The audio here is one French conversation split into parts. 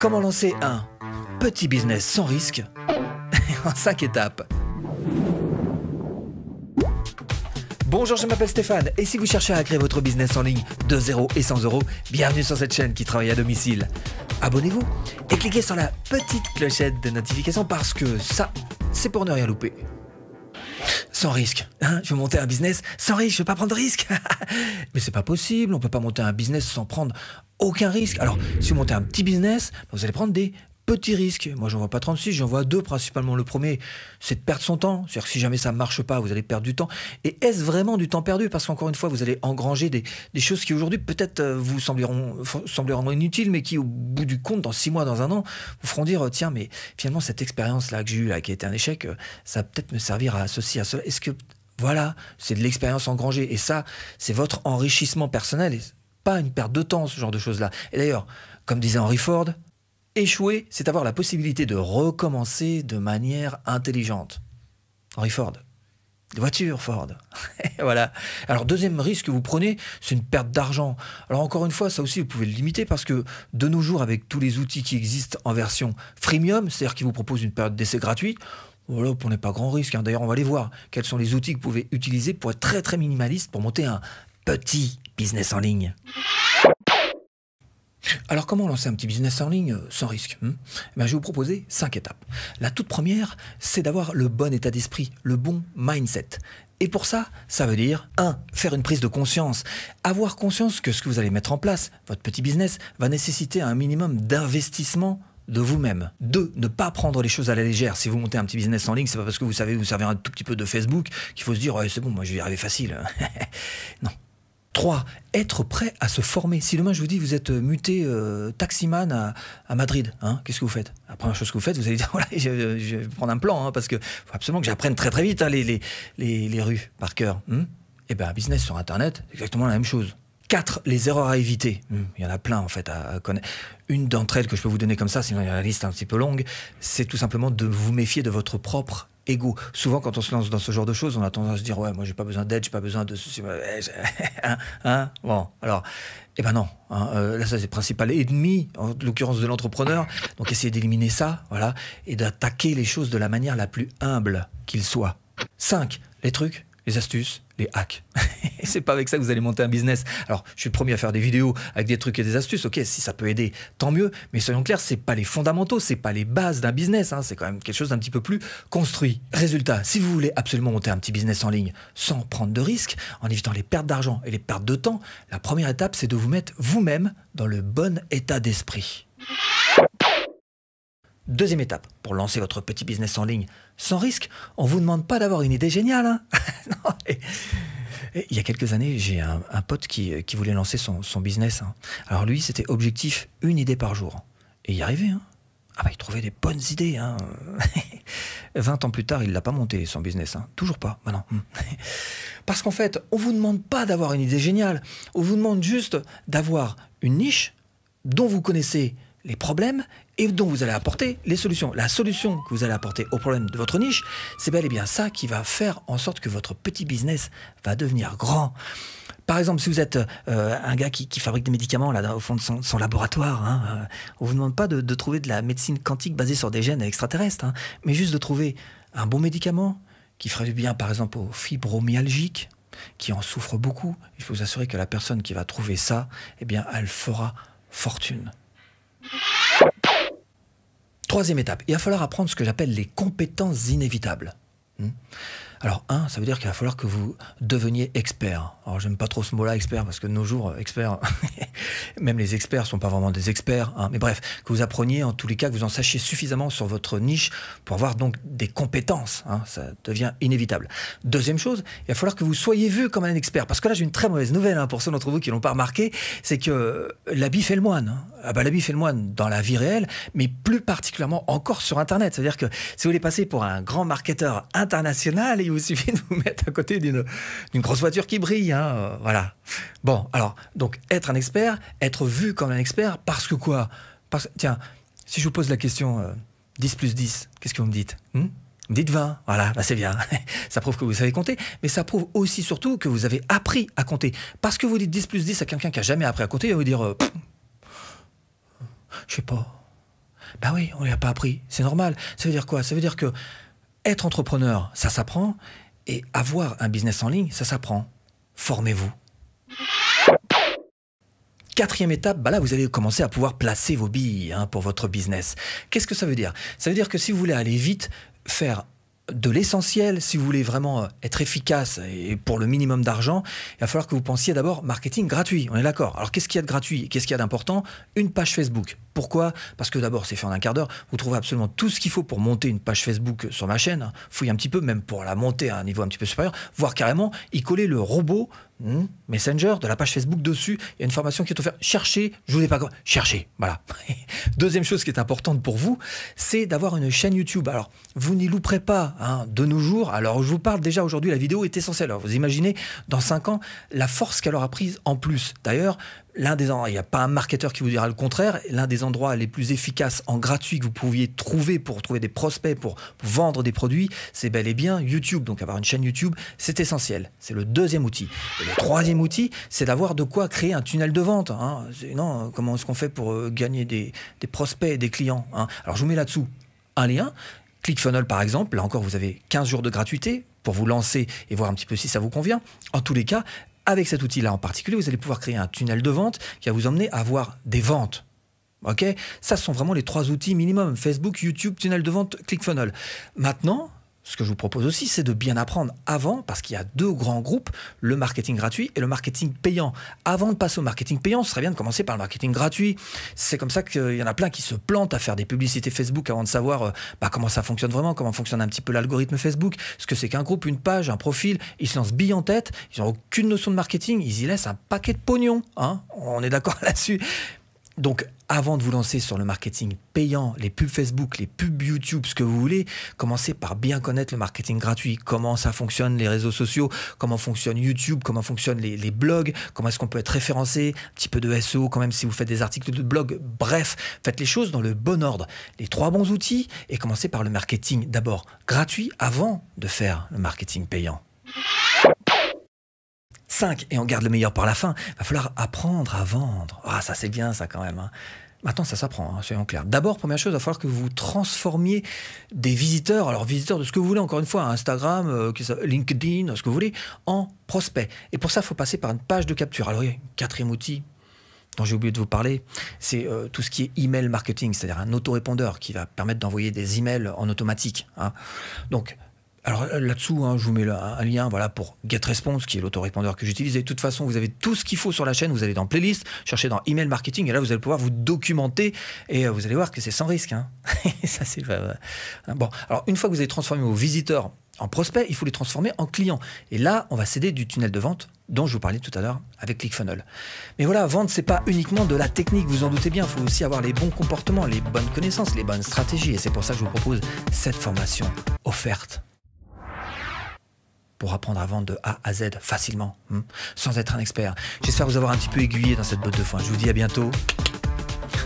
Comment lancer un petit business sans risque en 5 étapes. Bonjour, je m'appelle Stéphane et si vous cherchez à créer votre business en ligne de 0 et 100 €, bienvenue sur cette chaîne qui travaille à domicile. Abonnez-vous et cliquez sur la petite clochette de notification parce que ça, c'est pour ne rien louper. Sans risque, hein, je veux monter un business sans risque, je veux pas prendre de risque. Mais c'est pas possible, on peut pas monter un business sans prendre aucun risque. Alors, si vous montez un petit business, vous allez prendre des petits risques. Moi, j'en vois pas 36, j'en vois 2 principalement. Le premier, c'est de perdre son temps. C'est-à-dire que si jamais ça ne marche pas, vous allez perdre du temps. Et est-ce vraiment du temps perdu? Parce qu'encore une fois, vous allez engranger des choses qui aujourd'hui peut-être vous sembleront inutiles, mais qui au bout du compte, dans 6 mois, dans un an, vous feront dire, tiens, mais finalement, cette expérience-là que j'ai eue, là, qui a été un échec, ça va peut-être me servir à ceci, à cela. Est-ce que, voilà, c'est de l'expérience engrangée. Et ça, c'est votre enrichissement personnel et pas une perte de temps, ce genre de choses-là. Et d'ailleurs, comme disait Henry Ford, échouer, c'est avoir la possibilité de recommencer de manière intelligente. Henry Ford. Voiture Ford. Voilà. Alors, deuxième risque que vous prenez, c'est une perte d'argent. Alors, encore une fois, ça aussi, vous pouvez le limiter parce que de nos jours, avec tous les outils qui existent en version freemium, c'est-à-dire qui vous proposent une période d'essai gratuite, voilà, vous ne prenez pas grand risque. D'ailleurs, on va aller voir quels sont les outils que vous pouvez utiliser pour être très, très minimaliste pour monter un petit business en ligne. Alors, comment lancer un petit business en ligne sans risque? Je vais vous proposer 5 étapes. La toute première, c'est d'avoir le bon état d'esprit, le bon mindset. Et pour ça, ça veut dire 1. Faire une prise de conscience. Avoir conscience que ce que vous allez mettre en place, votre petit business, va nécessiter un minimum d'investissement de vous-même. 2. Ne pas prendre les choses à la légère. Si vous montez un petit business en ligne, c'est pas parce que vous savez vous servir un tout petit peu de Facebook qu'il faut se dire ouais, c'est bon, moi je vais y arriver facile. Non. 3. Être prêt à se former. Si demain je vous dis vous êtes muté taximan à Madrid, hein, qu'est-ce que vous faites? La première chose que vous faites, vous allez dire voilà, je vais prendre un plan, hein, parce qu'il faut absolument que j'apprenne très très vite hein, les rues par cœur. Et bien un business sur Internet, c'est exactement la même chose. 4. Les erreurs à éviter. Il y en a plein en fait à connaître. Une d'entre elles que je peux vous donner comme ça, sinon il y a la liste un petit peu longue, c'est tout simplement de vous méfier de votre propre ego. Souvent, quand on se lance dans ce genre de choses, on a tendance à se dire ouais, moi j'ai pas besoin d'aide, j'ai pas besoin de ceci. Bon, alors, eh ben non. Là, ça c'est le principal ennemi, en l'occurrence de l'entrepreneur. Donc, essayez d'éliminer ça, voilà, et d'attaquer les choses de la manière la plus humble qu'il soit. 5. Les trucs, les astuces, les hacks. C'est pas avec ça que vous allez monter un business. Alors, je suis le premier à faire des vidéos avec des trucs et des astuces. Ok, si ça peut aider, tant mieux. Mais soyons clairs, c'est pas les fondamentaux, c'est pas les bases d'un business. Hein, c'est quand même quelque chose d'un petit peu plus construit. Résultat, si vous voulez absolument monter un petit business en ligne sans prendre de risques, en évitant les pertes d'argent et les pertes de temps, la première étape, c'est de vous mettre vous-même dans le bon état d'esprit. Deuxième étape, pour lancer votre petit business en ligne sans risque, on ne vous demande pas d'avoir une idée géniale. Hein. Non, et il y a quelques années, j'ai un pote qui voulait lancer son business. Hein. Alors lui, c'était objectif une idée par jour. Et il y arrivait. Hein. Ah bah, il trouvait des bonnes idées. Hein. 20 ans plus tard, il ne l'a pas monté, son business. Hein. Toujours pas. Bah non. Parce qu'en fait, on ne vous demande pas d'avoir une idée géniale. On vous demande juste d'avoir une niche dont vous connaissez les problèmes et dont vous allez apporter les solutions. La solution que vous allez apporter au problème de votre niche, c'est bel et bien ça qui va faire en sorte que votre petit business va devenir grand. Par exemple, si vous êtes un gars qui fabrique des médicaments là, au fond de son laboratoire, hein, on ne vous demande pas de trouver de la médecine quantique basée sur des gènes extraterrestres, hein, mais juste de trouver un bon médicament qui ferait du bien, par exemple, aux fibromyalgiques, qui en souffrent beaucoup. Je peux vous assurer que la personne qui va trouver ça, eh bien, elle fera fortune. Troisième étape, il va falloir apprendre ce que j'appelle les compétences inévitables. Alors, ça veut dire qu'il va falloir que vous deveniez expert. Alors, j'aime pas trop ce mot-là, expert, parce que de nos jours, expert, même les experts sont pas vraiment des experts. Hein. Mais bref, que vous appreniez, en tous les cas, que vous en sachiez suffisamment sur votre niche pour avoir donc des compétences. Hein. Ça devient inévitable. Deuxième chose, il va falloir que vous soyez vu comme un expert. Parce que là, j'ai une très mauvaise nouvelle hein, pour ceux d'entre vous qui l'ont pas remarqué, c'est que l'habit fait le moine. Hein. Ah bah, l'habit fait le moine dans la vie réelle, mais plus particulièrement encore sur Internet. C'est-à-dire que si vous voulez passer pour un grand marketeur international, il vous suffit de vous mettre à côté d'une grosse voiture qui brille. Hein, voilà. Bon, alors, donc, être un expert, être vu comme un expert, parce que quoi? Tiens, si je vous pose la question 10 plus 10, qu'est-ce que vous me dites? Vous me dites 20, voilà, bah c'est bien. Ça prouve que vous savez compter, mais ça prouve aussi surtout que vous avez appris à compter. Parce que vous dites 10 plus 10 à quelqu'un qui n'a jamais appris à compter, il va vous dire, je sais pas. Bah oui, on ne lui a pas appris. C'est normal. Ça veut dire quoi? Ça veut dire que être entrepreneur, ça s'apprend. Et avoir un business en ligne, ça s'apprend. Formez-vous. Quatrième étape, bah là, vous allez commencer à pouvoir placer vos billes pour votre business. Qu'est-ce que ça veut dire? Ça veut dire que si vous voulez aller vite, faire de l'essentiel, si vous voulez vraiment être efficace et pour le minimum d'argent, il va falloir que vous pensiez d'abord marketing gratuit, on est d'accord. Alors qu'est-ce qu'il y a de gratuit? Qu'est-ce qu'il y a d'important? Une page Facebook. Pourquoi? Parce que d'abord, c'est fait en un quart d'heure. Vous trouvez absolument tout ce qu'il faut pour monter une page Facebook sur ma chaîne. Fouillez un petit peu, même pour la monter à un niveau un petit peu supérieur, voire carrément y coller le robot Messenger de la page Facebook dessus. Il y a une formation qui est offerte. Cherchez, je vous dis pas quoi. Cherchez, voilà. Deuxième chose qui est importante pour vous, c'est d'avoir une chaîne YouTube. Alors, vous n'y louperez pas de nos jours. Alors, je vous parle déjà aujourd'hui, la vidéo est essentielle. Alors, vous imaginez, dans 5 ans, la force qu'elle aura prise en plus. D'ailleurs, il n'y a pas un marketeur qui vous dira le contraire. L'un des endroits les plus efficaces en gratuit que vous pouviez trouver pour trouver des prospects, pour vendre des produits, c'est bel et bien YouTube. Donc avoir une chaîne YouTube, c'est essentiel. C'est le deuxième outil. Et le troisième outil, c'est d'avoir de quoi créer un tunnel de vente. Sinon, comment est-ce qu'on fait pour gagner des prospects et des clients Alors je vous mets là-dessous un lien. ClickFunnels par exemple, là encore vous avez 15 jours de gratuité pour vous lancer et voir un petit peu si ça vous convient. En tous les cas, avec cet outil-là en particulier, vous allez pouvoir créer un tunnel de vente qui va vous emmener à avoir des ventes. Ok? Ça, ce sont vraiment les 3 outils minimum. Facebook, YouTube, tunnel de vente, ClickFunnels. Maintenant, ce que je vous propose aussi, c'est de bien apprendre avant, parce qu'il y a 2 grands groupes, le marketing gratuit et le marketing payant. Avant de passer au marketing payant, ce serait bien de commencer par le marketing gratuit. C'est comme ça qu'il y en a plein qui se plantent à faire des publicités Facebook avant de savoir comment ça fonctionne vraiment, comment fonctionne un petit peu l'algorithme Facebook, ce que c'est qu'un groupe, une page, un profil. Ils se lancent bille en tête, ils n'ont aucune notion de marketing, ils y laissent un paquet de pognon. On est d'accord là-dessus. Donc, avant de vous lancer sur le marketing payant, les pubs Facebook, les pubs YouTube, ce que vous voulez, commencez par bien connaître le marketing gratuit. Comment ça fonctionne les réseaux sociaux, comment fonctionne YouTube, comment fonctionnent les blogs, comment est-ce qu'on peut être référencé, un petit peu de SEO quand même si vous faites des articles de blog. Bref, faites les choses dans le bon ordre. Les 3 bons outils et commencez par le marketing d'abord gratuit avant de faire le marketing payant. 5, et on garde le meilleur pour la fin, il va falloir apprendre à vendre. Ça c'est bien ça quand même. Maintenant ça s'apprend, soyons clairs. D'abord, première chose, il va falloir que vous transformiez des visiteurs, alors visiteurs de ce que vous voulez, encore une fois, Instagram, LinkedIn, ce que vous voulez, en prospects. Et pour ça, il faut passer par une page de capture. Alors il y a un 4e outil dont j'ai oublié de vous parler, c'est tout ce qui est email marketing, c'est-à-dire un autorépondeur qui va permettre d'envoyer des emails en automatique. Donc, alors là-dessous, je vous mets un lien pour GetResponse, qui est l'autorépondeur que j'utilise. Et de toute façon, vous avez tout ce qu'il faut sur la chaîne. Vous allez dans Playlist, cherchez dans Email Marketing, et là, vous allez pouvoir vous documenter. Et vous allez voir que c'est sans risque. Ça, c'est bon. Alors, une fois que vous avez transformé vos visiteurs en prospects, il faut les transformer en clients. Et là, on va s'aider du tunnel de vente dont je vous parlais tout à l'heure avec ClickFunnels. Mais voilà, vendre, c'est pas uniquement de la technique, vous en doutez bien. Il faut aussi avoir les bons comportements, les bonnes connaissances, les bonnes stratégies. Et c'est pour ça que je vous propose cette formation offerte pour apprendre à vendre de A à Z facilement, sans être un expert. J'espère vous avoir un petit peu aiguillé dans cette botte de foin. Je vous dis à bientôt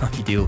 en vidéo.